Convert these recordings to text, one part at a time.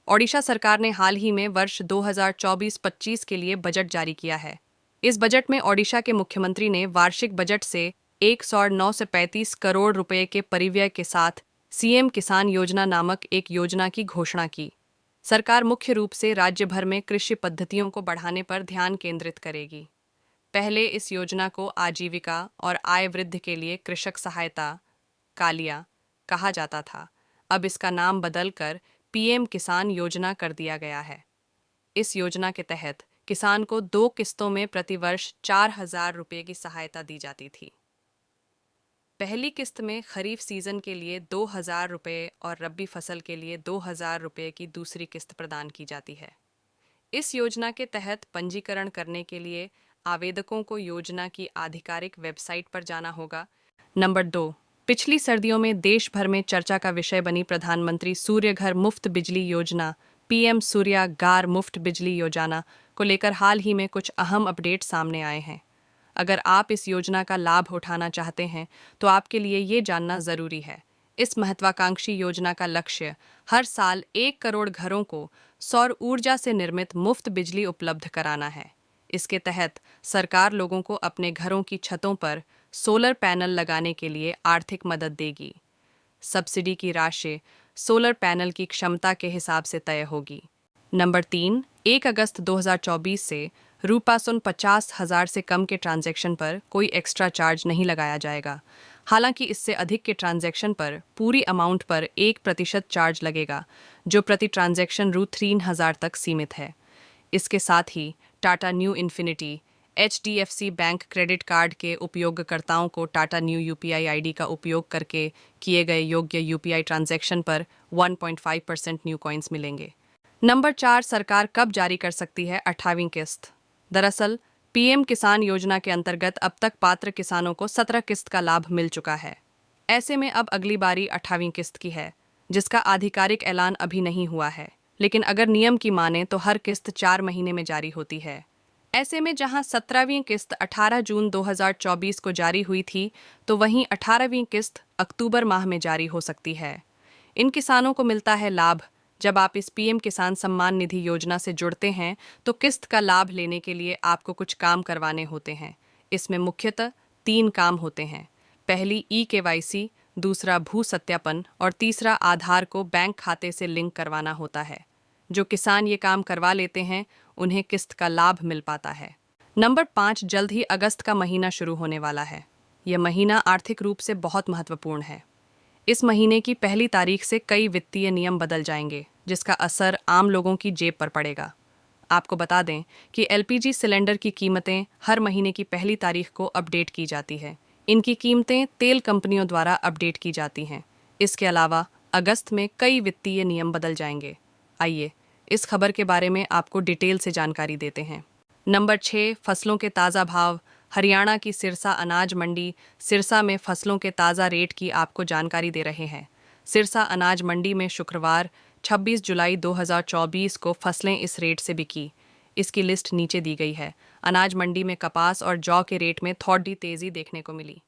ओडिशा सरकार ने हाल ही में वर्ष 2024-25 के लिए बजट जारी किया है। इस बजट में ओडिशा के मुख्यमंत्री ने वार्षिक बजट से 109 से 35 करोड़ रुपए के परिव्यय के साथ सीएम किसान योजना नामक एक योजना की घोषणा की। सरकार मुख्य रूप से राज्य भर में कृषि पद्धतियों को बढ़ाने पर ध्यान केंद्रित करेगी। पहले इस योजना को आजीविका और आय वृद्धि के लिए कृषक सहायता कालिया कहा जाता था। अब इसका नाम बदलकर पीएम किसान योजना कर दिया गया है। इस योजना के तहत किसान को 2 किस्तों में प्रतिवर्ष 4,000 रुपये की सहायता दी जाती थी। पहली किस्त में खरीफ सीजन के लिए 2,000 रुपये और रबी फसल के लिए 2,000 रुपये की दूसरी किस्त प्रदान की जाती है। इस योजना के तहत पंजीकरण करने के लिए आवेदकों को योजना की आधिकारिक वेबसाइट पर जाना होगा। नंबर 2, पिछली सर्दियों में देश भर में चर्चा का विषय बनी प्रधानमंत्री सूर्य घर मुफ्त बिजली योजना पीएम सूर्या गार मुफ्त बिजली योजना को लेकर हाल ही में कुछ अहम अपडेट सामने आए हैं। अगर आप इस योजना का लाभ उठाना चाहते हैं तो आपके लिए ये जानना ज़रूरी है। इस महत्वाकांक्षी योजना का लक्ष्य हर साल 1 करोड़ घरों को सौर ऊर्जा से निर्मित मुफ्त बिजली उपलब्ध कराना है। इसके तहत सरकार लोगों को अपने घरों की छतों पर सोलर पैनल लगाने के लिए आर्थिक मदद देगी। सब्सिडी की राशि सोलर पैनल की क्षमता के हिसाब से तय होगी। नंबर 3, 1 अगस्त 2024 से ₹50 50,000 से कम के ट्रांजैक्शन पर कोई एक्स्ट्रा चार्ज नहीं लगाया जाएगा। हालांकि इससे अधिक के ट्रांजैक्शन पर पूरी अमाउंट पर 1% चार्ज लगेगा, जो प्रति ट्रांजैक्शन ₹3,000 तक सीमित है। इसके साथ ही Tata Neu Infinity HDFC bank credit card के उपयोगकर्ताओं को टाटा न्यू यूपीआई आईडी का उपयोग करके किए गए योग्य यूपीआई ट्रांजैक्शन पर 1.5% न्यू कॉइन्स मिलेंगे। नंबर 4, सरकार कब जारी कर सकती है 18वीं किस्त? दरअसल पीएम किसान योजना के अंतर्गत अब तक पात्र किसानों को 17 किस्त का लाभ मिल चुका है। ऐसे में अब अगली बारी 18वीं किस्त की है, जिसका आधिकारिक ऐलान अभी नहीं हुआ है। लेकिन अगर नियम की माने तो हर किस्त 4 महीने में जारी होती है। ऐसे में जहां 17वीं किस्त 18 जून 2024 को जारी हुई थी, तो वहीं 18वीं किस्त अक्टूबर माह में जारी हो सकती है। इन किसानों को मिलता है लाभ। जब आप इस पीएम किसान सम्मान निधि योजना से जुड़ते हैं तो किस्त का लाभ लेने के लिए आपको कुछ काम करवाने होते हैं। इसमें मुख्यतः 3 काम होते हैं। पहली eKYC, दूसरा भू सत्यापन और तीसरा आधार को बैंक खाते से लिंक करवाना होता है। जो किसान ये काम करवा लेते हैं उन्हें किस्त का लाभ मिल पाता है। नंबर 5, जल्द ही अगस्त का महीना शुरू होने वाला है। यह महीना आर्थिक रूप से बहुत महत्वपूर्ण है। इस महीने की पहली तारीख से कई वित्तीय नियम बदल जाएंगे, जिसका असर आम लोगों की जेब पर पड़ेगा। आपको बता दें कि एलपीजी सिलेंडर की कीमतें हर महीने की पहली तारीख को अपडेट की जाती है। इनकी कीमतें तेल कंपनियों द्वारा अपडेट की जाती हैं। इसके अलावा अगस्त में कई वित्तीय नियम बदल जाएंगे। आइए इस खबर के बारे में आपको डिटेल से जानकारी देते हैं। नंबर 6, फसलों के ताज़ा भाव। हरियाणा की सिरसा अनाज मंडी सिरसा में फसलों के ताज़ा रेट की आपको जानकारी दे रहे हैं। सिरसा अनाज मंडी में शुक्रवार 26 जुलाई 2024 को फसलें इस रेट से बिकी। इसकी लिस्ट नीचे दी गई है। अनाज मंडी में कपास और जौ के रेट में थोड़ी तेज़ी देखने को मिली।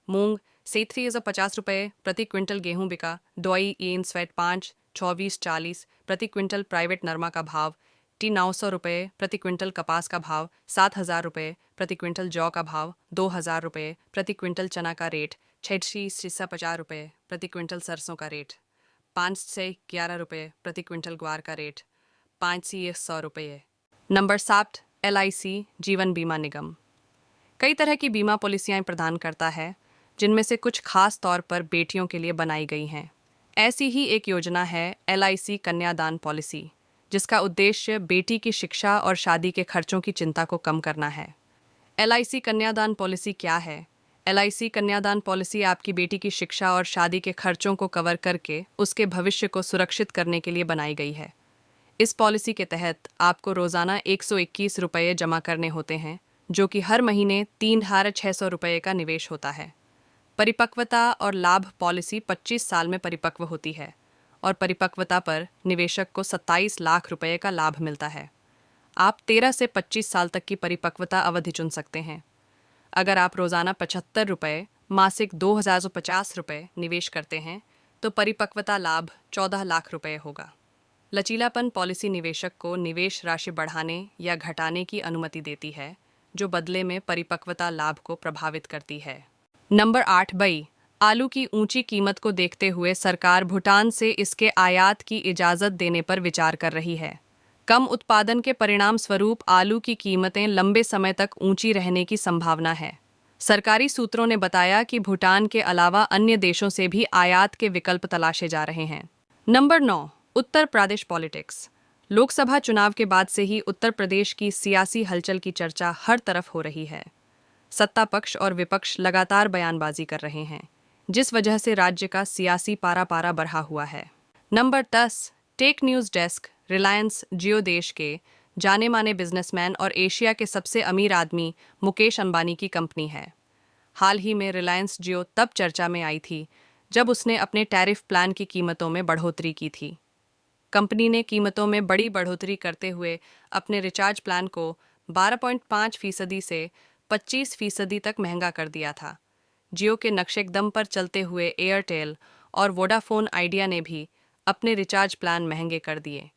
मूंग 3750 रुपये प्रति क्विंटल गेहूं बिका। डोई एन स्वेट 5 2440 प्रति क्विंटल। प्राइवेट नरमा का भाव टी 900 रुपये प्रति क्विंटल। कपास का भाव 7,000 रुपये प्रति क्विंटल। जौ का भाव 2,000 रुपये प्रति क्विंटल। चना का रेट 650 रुपये प्रति क्विंटल। सरसों का रेट 5 से 11 रुपये प्रति क्विंटल। ग्वार का रेट 5 से 100 रुपये। नंबर 7, LIC जीवन बीमा निगम कई तरह की बीमा पॉलिसियां प्रदान करता है, जिनमें से कुछ खास तौर पर बेटियों के लिए बनाई गई हैं। ऐसी ही एक योजना है LIC कन्यादान पॉलिसी, जिसका उद्देश्य बेटी की शिक्षा और शादी के खर्चों की चिंता को कम करना है। LIC कन्यादान पॉलिसी क्या है? LIC कन्यादान पॉलिसी आपकी बेटी की शिक्षा और शादी के खर्चों को कवर करके उसके भविष्य को सुरक्षित करने के लिए बनाई गई है। इस पॉलिसी के तहत आपको रोज़ाना 121 रुपये जमा करने होते हैं, जो कि हर महीने 3,600 रुपये का निवेश होता है। परिपक्वता और लाभ पॉलिसी 25 साल में परिपक्व होती है और परिपक्वता पर निवेशक को 27 लाख रुपये का लाभ मिलता है। आप 13 से 25 साल तक की परिपक्वता अवधि चुन सकते हैं। अगर आप रोज़ाना 75 रुपये मासिक 2,050 रुपये निवेश करते हैं तो परिपक्वता लाभ 14 लाख रुपये होगा। लचीलापन पॉलिसी निवेशक को निवेश राशि बढ़ाने या घटाने की अनुमति देती है, जो बदले में परिपक्वता लाभ को प्रभावित करती है। नंबर 8 बई, आलू की ऊंची कीमत को देखते हुए सरकार भूटान से इसके आयात की इजाज़त देने पर विचार कर रही है। कम उत्पादन के परिणाम स्वरूप आलू की कीमतें लंबे समय तक ऊंची रहने की संभावना है। सरकारी सूत्रों ने बताया कि भूटान के अलावा अन्य देशों से भी आयात के विकल्प तलाशे जा रहे हैं। Number 9 Uttar Pradesh politics. लोकसभा चुनाव के बाद से ही उत्तर प्रदेश की सियासी हलचल की चर्चा हर तरफ हो रही है। सत्ता पक्ष और विपक्ष लगातार बयानबाजी कर रहे हैं, जिस वजह से राज्य का सियासी पारा पारा बढ़ा हुआ है। Number 10 tech news desk. Reliance Jio देश के जाने माने बिजनेसमैन और एशिया के सबसे अमीर आदमी मुकेश अंबानी की कंपनी है। हाल ही में रिलायंस जियो तब चर्चा में आई थी जब उसने अपने टैरिफ प्लान की कीमतों में बढ़ोतरी की थी। कंपनी ने कीमतों में बड़ी बढ़ोतरी करते हुए अपने रिचार्ज प्लान को 12.5% से 25% तक महंगा कर दिया था। जियो के नक्शेकदम पर चलते हुए एयरटेल और वोडाफोन आइडिया ने भी अपने रिचार्ज प्लान महंगे कर दिए।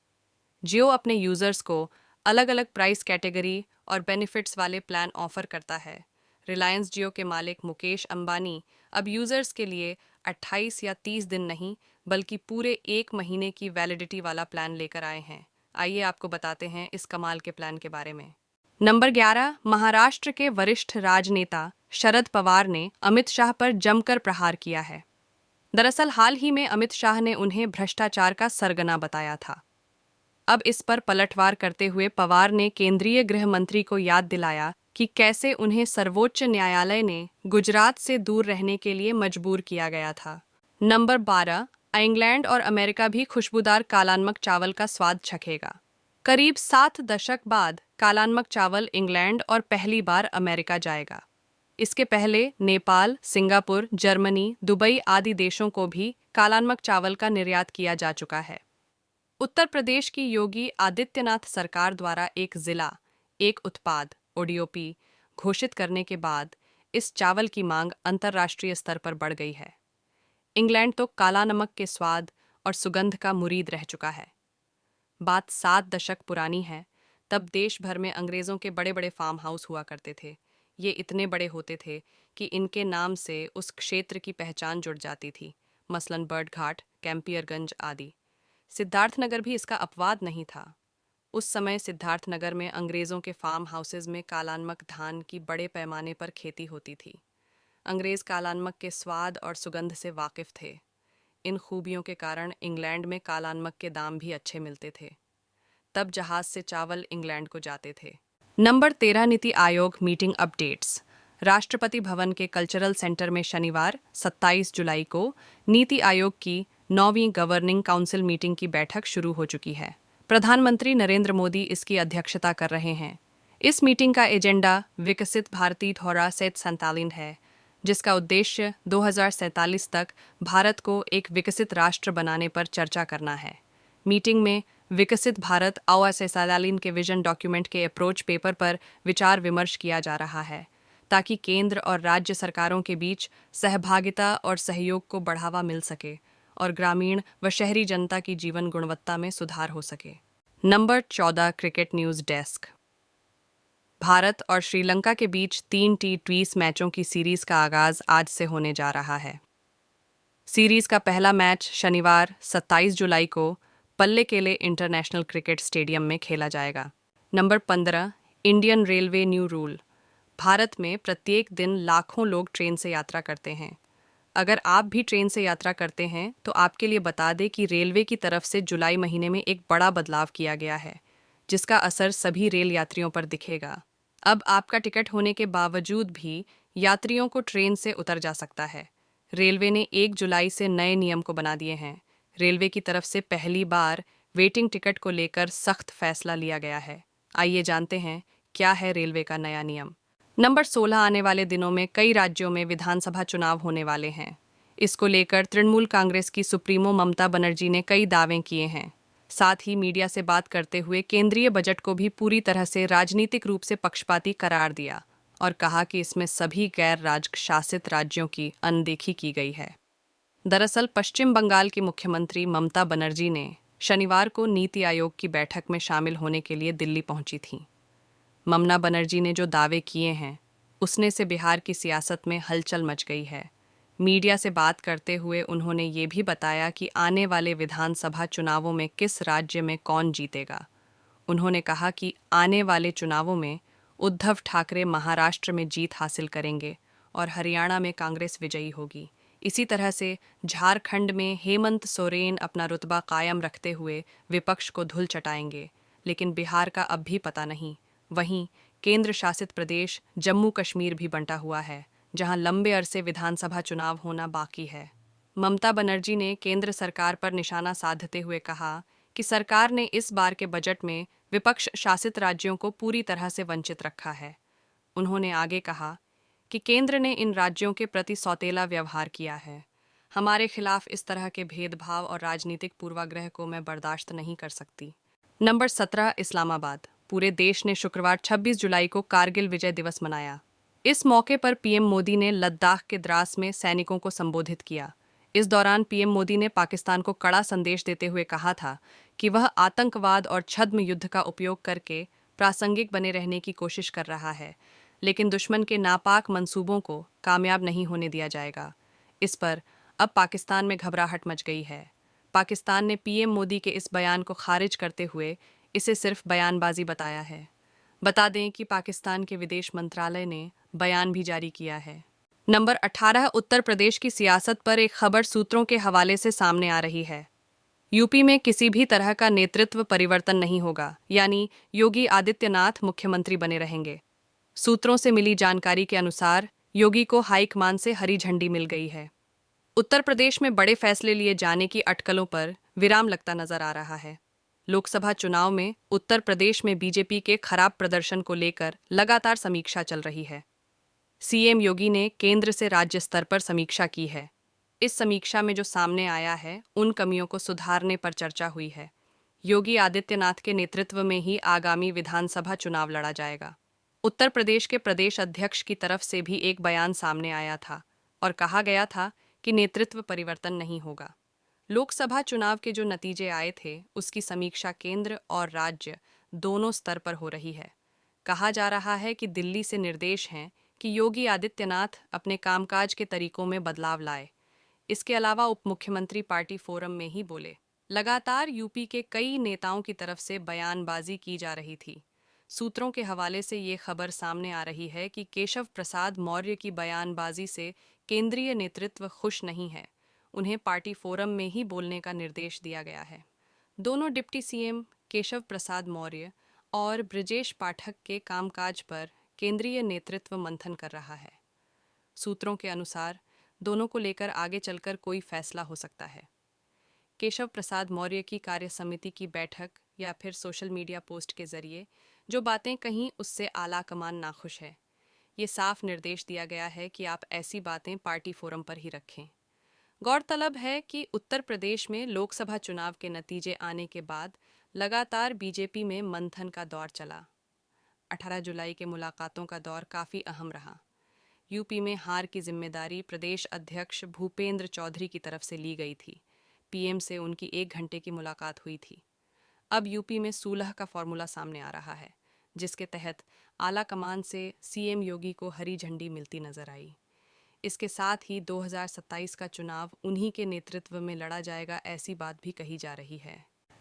जियो अपने यूज़र्स को अलग अलग प्राइस कैटेगरी और बेनिफिट्स वाले प्लान ऑफर करता है। रिलायंस जियो के मालिक मुकेश अंबानी अब यूज़र्स के लिए 28 या 30 दिन नहीं, बल्कि पूरे 1 महीने की वैलिडिटी वाला प्लान लेकर आए हैं। आइए आपको बताते हैं इस कमाल के प्लान के बारे में। नंबर 11 महाराष्ट्र के वरिष्ठ राजनेता शरद पवार ने अमित शाह पर जमकर प्रहार किया है। दरअसल हाल ही में अमित शाह ने उन्हें भ्रष्टाचार का सरगना बताया था। अब इस पर पलटवार करते हुए पवार ने केंद्रीय गृह मंत्री को याद दिलाया कि कैसे उन्हें सर्वोच्च न्यायालय ने गुजरात से दूर रहने के लिए मजबूर किया गया था। नंबर 12 इंग्लैंड और अमेरिका भी खुशबूदार कालानमक चावल का स्वाद चखेगा। करीब 7 दशक बाद कालानमक चावल इंग्लैंड और पहली बार अमेरिका जाएगा। इसके पहले नेपाल, सिंगापुर, जर्मनी, दुबई आदि देशों को भी कालानमक चावल का निर्यात किया जा चुका है। उत्तर प्रदेश की योगी आदित्यनाथ सरकार द्वारा एक जिला, एक उत्पाद ओडीओपी घोषित करने के बाद इस चावल की मांग अंतर्राष्ट्रीय स्तर पर बढ़ गई है। इंग्लैंड तो काला नमक के स्वाद और सुगंध का मुरीद रह चुका है। बात 7 दशक पुरानी है। तब देश भर में अंग्रेज़ों के बड़े बड़े फार्म हाउस हुआ करते थे। ये इतने बड़े होते थे कि इनके नाम से उस क्षेत्र की पहचान जुड़ जाती थी, मसलन बर्ड घाट, कैंपियरगंज आदि। सिद्धार्थनगर भी इसका अपवाद नहीं था। उस समय सिद्धार्थनगर में अंग्रेज़ों के फार्म हाउसेज में कालानमक धान की बड़े पैमाने पर खेती होती थी। अंग्रेज़ कालानमक के स्वाद और सुगंध से वाकिफ़ थे। इन खूबियों के कारण इंग्लैंड में कालानमक के दाम भी अच्छे मिलते थे। तब जहाज़ से चावल इंग्लैंड को जाते थे। Number 13 NITI Aayog meeting updates. Rashtrapati Bhavan के कल्चरल सेंटर में शनिवार 27 जुलाई को नीति आयोग की 9वीं गवर्निंग काउंसिल मीटिंग की बैठक शुरू हो चुकी है। प्रधानमंत्री नरेंद्र मोदी इसकी अध्यक्षता कर रहे हैं। इस मीटिंग का एजेंडा विकसित भारतीय थोड़ा सेट संतालिन है, जिसका उद्देश्य 2047 तक भारत को एक विकसित राष्ट्र बनाने पर चर्चा करना है। मीटिंग में विकसित भारत अवसैसालिन के विजन डॉक्यूमेंट के अप्रोच पेपर पर विचार विमर्श किया जा रहा है, ताकि केंद्र और राज्य सरकारों के बीच सहभागिता और सहयोग को बढ़ावा मिल सके और ग्रामीण व शहरी जनता की जीवन गुणवत्ता में सुधार हो सके। Number 14 cricket news desk. Bharat और श्रीलंका के बीच 3 टी20 मैचों की सीरीज का आगाज आज से होने जा रहा है। सीरीज का पहला मैच शनिवार 27 जुलाई को पल्लेकेले इंटरनेशनल क्रिकेट स्टेडियम में खेला जाएगा। Number 15 Indian railway new rule. Bharat में प्रत्येक दिन लाखों लोग ट्रेन से यात्रा करते हैं। अगर आप भी ट्रेन से यात्रा करते हैं तो आपके लिए बता दें कि रेलवे की तरफ से जुलाई महीने में एक बड़ा बदलाव किया गया है, जिसका असर सभी रेल यात्रियों पर दिखेगा। अब आपका टिकट होने के बावजूद भी यात्रियों को ट्रेन से उतर जा सकता है। रेलवे ने 1 जुलाई से नए नियम को बना दिए हैं। रेलवे की तरफ से पहली बार वेटिंग टिकट को लेकर सख्त फैसला लिया गया है। आइए जानते हैं क्या है रेलवे का नया नियम। नंबर 16 आने वाले दिनों में कई राज्यों में विधानसभा चुनाव होने वाले हैं। इसको लेकर तृणमूल कांग्रेस की सुप्रीमो ममता बनर्जी ने कई दावे किए हैं। साथ ही मीडिया से बात करते हुए केंद्रीय बजट को भी पूरी तरह से राजनीतिक रूप से पक्षपाती करार दिया और कहा कि इसमें सभी गैर राज शासित राज्यों की अनदेखी की गई है। दरअसल पश्चिम बंगाल की मुख्यमंत्री ममता बनर्जी ने शनिवार को नीति आयोग की बैठक में शामिल होने के लिए दिल्ली पहुंची थीं। ममता बनर्जी ने जो दावे किए हैं, उसने से बिहार की सियासत में हलचल मच गई है। मीडिया से बात करते हुए उन्होंने ये भी बताया कि आने वाले विधानसभा चुनावों में किस राज्य में कौन जीतेगा। उन्होंने कहा कि आने वाले चुनावों में उद्धव ठाकरे महाराष्ट्र में जीत हासिल करेंगे और हरियाणा में कांग्रेस विजयी होगी। इसी तरह से झारखंड में हेमंत सोरेन अपना रुतबा कायम रखते हुए विपक्ष को धूल चटाएंगे, लेकिन बिहार का अब भी पता नहीं। वहीं केंद्र शासित प्रदेश जम्मू कश्मीर भी बंटा हुआ है, जहां लंबे अरसे विधानसभा चुनाव होना बाकी है। ममता बनर्जी ने केंद्र सरकार पर निशाना साधते हुए कहा कि सरकार ने इस बार के बजट में विपक्ष शासित राज्यों को पूरी तरह से वंचित रखा है। उन्होंने आगे कहा कि केंद्र ने इन राज्यों के प्रति सौतेला व्यवहार किया है। हमारे खिलाफ इस तरह के भेदभाव और राजनीतिक पूर्वाग्रह को मैं बर्दाश्त नहीं कर सकती। नंबर 17 इस्लामाबाद। पूरे देश ने शुक्रवार 26 जुलाई को कारगिल विजय दिवस मनाया। इस मौके पर पीएम मोदी ने लद्दाख के द्रास में सैनिकों को संबोधित किया। इस दौरान पीएम मोदी ने पाकिस्तान को कड़ा संदेश देते हुए कहा था कि वह आतंकवाद और छद्म युद्ध का उपयोग करके प्रासंगिक बने रहने की कोशिश कर रहा है, लेकिन दुश्मन के नापाक मंसूबों को कामयाब नहीं होने दिया जाएगा। इस पर अब पाकिस्तान में घबराहट मच गई है। पाकिस्तान ने पीएम मोदी के इस बयान को खारिज करते हुए इसे सिर्फ बयानबाजी बताया है। बता दें कि पाकिस्तान के विदेश मंत्रालय ने बयान भी जारी किया है। नंबर 18 उत्तर प्रदेश की सियासत पर एक खबर सूत्रों के हवाले से सामने आ रही है। यूपी में किसी भी तरह का नेतृत्व परिवर्तन नहीं होगा, यानी योगी आदित्यनाथ मुख्यमंत्री बने रहेंगे। सूत्रों से मिली जानकारी के अनुसार योगी को हाईकमान से हरी झंडी मिल गई है। उत्तर प्रदेश में बड़े फैसले लिए जाने की अटकलों पर विराम लगता नजर आ रहा है। लोकसभा चुनाव में उत्तर प्रदेश में बीजेपी के खराब प्रदर्शन को लेकर लगातार समीक्षा चल रही है। सीएम योगी ने केंद्र से राज्य स्तर पर समीक्षा की है। इस समीक्षा में जो सामने आया है, उन कमियों को सुधारने पर चर्चा हुई है। योगी आदित्यनाथ के नेतृत्व में ही आगामी विधानसभा चुनाव लड़ा जाएगा। उत्तर प्रदेश के प्रदेश अध्यक्ष की तरफ से भी एक बयान सामने आया था और कहा गया था कि नेतृत्व परिवर्तन नहीं होगा। लोकसभा चुनाव के जो नतीजे आए थे, उसकी समीक्षा केंद्र और राज्य दोनों स्तर पर हो रही है। कहा जा रहा है कि दिल्ली से निर्देश हैं कि योगी आदित्यनाथ अपने कामकाज के तरीकों में बदलाव लाए। इसके अलावा उप मुख्यमंत्री पार्टी फोरम में ही बोले। लगातार यूपी के कई नेताओं की तरफ से बयानबाजी की जा रही थी। सूत्रों के हवाले से ये खबर सामने आ रही है कि केशव प्रसाद मौर्य की बयानबाजी से केंद्रीय नेतृत्व खुश नहीं है। उन्हें पार्टी फोरम में ही बोलने का निर्देश दिया गया है। दोनों डिप्टी सीएम केशव प्रसाद मौर्य और ब्रजेश पाठक के कामकाज पर केंद्रीय नेतृत्व मंथन कर रहा है। सूत्रों के अनुसार दोनों को लेकर आगे चलकर कोई फैसला हो सकता है। केशव प्रसाद मौर्य की कार्य समिति की बैठक या फिर सोशल मीडिया पोस्ट के जरिए जो बातें कहीं, उससे आला कमान नाखुश है। ये साफ निर्देश दिया गया है कि आप ऐसी बातें पार्टी फोरम पर ही रखें। गौरतलब है कि उत्तर प्रदेश में लोकसभा चुनाव के नतीजे आने के बाद लगातार बीजेपी में मंथन का दौर चला। 18 जुलाई के मुलाकातों का दौर काफ़ी अहम रहा। यूपी में हार की जिम्मेदारी प्रदेश अध्यक्ष भूपेंद्र चौधरी की तरफ से ली गई थी। पीएम से उनकी 1 घंटे की मुलाकात हुई थी। अब यूपी में सुलह का फॉर्मूला सामने आ रहा है, जिसके तहत आला कमान से सीएम योगी को हरी झंडी मिलती नजर आई। इसके साथ ही 2027 का चुनाव उन्हीं के नेतृत्व में लड़ा जाएगा, ऐसी बात भी कही जा रही है।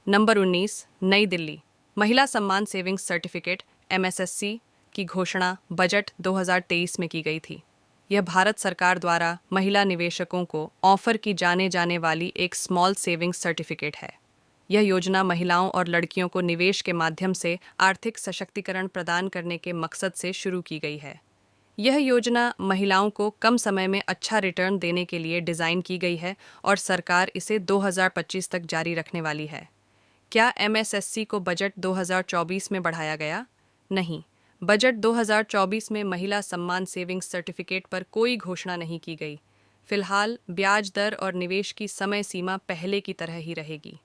नंबर 19 नई दिल्ली। महिला सम्मान सेविंग्स सर्टिफिकेट MSSC की घोषणा बजट 2023 में की गई थी। यह भारत सरकार द्वारा महिला निवेशकों को ऑफर की जाने वाली एक स्मॉल सेविंग्स सर्टिफिकेट है। यह योजना महिलाओं और लड़कियों को निवेश के माध्यम से आर्थिक सशक्तिकरण प्रदान करने के मकसद से शुरू की गई है। यह योजना महिलाओं को कम समय में अच्छा रिटर्न देने के लिए डिज़ाइन की गई है और सरकार इसे 2025 तक जारी रखने वाली है। क्या MSSC को बजट 2024 में बढ़ाया गया? नहीं, बजट 2024 में महिला सम्मान सेविंग्स सर्टिफिकेट पर कोई घोषणा नहीं की गई। फिलहाल ब्याज दर और निवेश की समय सीमा पहले की तरह ही रहेगी।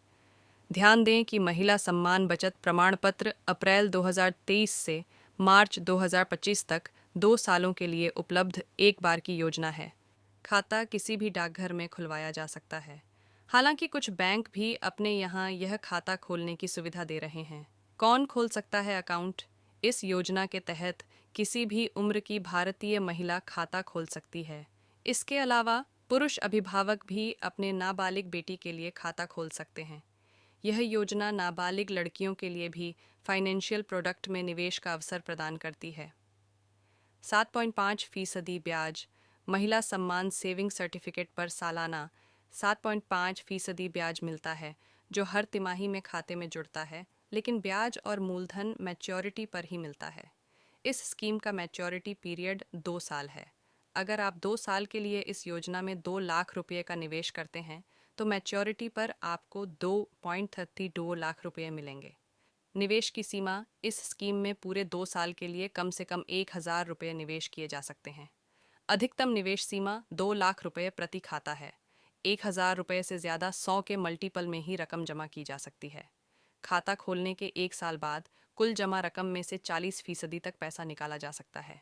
ध्यान दें कि महिला सम्मान बचत प्रमाण पत्र अप्रैल 2023 से मार्च 2025 तक 2 सालों के लिए उपलब्ध एक बार की योजना है। खाता किसी भी डाकघर में खुलवाया जा सकता है। हालांकि कुछ बैंक भी अपने यहाँ यह खाता खोलने की सुविधा दे रहे हैं। कौन खोल सकता है अकाउंट? इस योजना के तहत किसी भी उम्र की भारतीय महिला खाता खोल सकती है। इसके अलावा पुरुष अभिभावक भी अपने नाबालिग बेटी के लिए खाता खोल सकते हैं। यह योजना नाबालिग लड़कियों के लिए भी फाइनेंशियल प्रोडक्ट में निवेश का अवसर प्रदान करती है। 7.5% ब्याज। महिला सम्मान सेविंग सर्टिफिकेट पर सालाना 7.5% ब्याज मिलता है, जो हर तिमाही में खाते में जुड़ता है, लेकिन ब्याज और मूलधन मैच्योरिटी पर ही मिलता है। इस स्कीम का मैच्योरिटी पीरियड 2 साल है। अगर आप 2 साल के लिए इस योजना में 2 लाख रुपये का निवेश करते हैं, तो मैच्योरिटी पर आपको 2.32 लाख रुपये मिलेंगे। निवेश की सीमा। इस स्कीम में पूरे 2 साल के लिए कम से कम 1,000 रुपये निवेश किए जा सकते हैं। अधिकतम निवेश सीमा 2 लाख रुपये प्रति खाता है। 1,000 रुपये से ज़्यादा 100 के मल्टीपल में ही रकम जमा की जा सकती है। खाता खोलने के 1 साल बाद कुल जमा रकम में से 40% तक पैसा निकाला जा सकता है।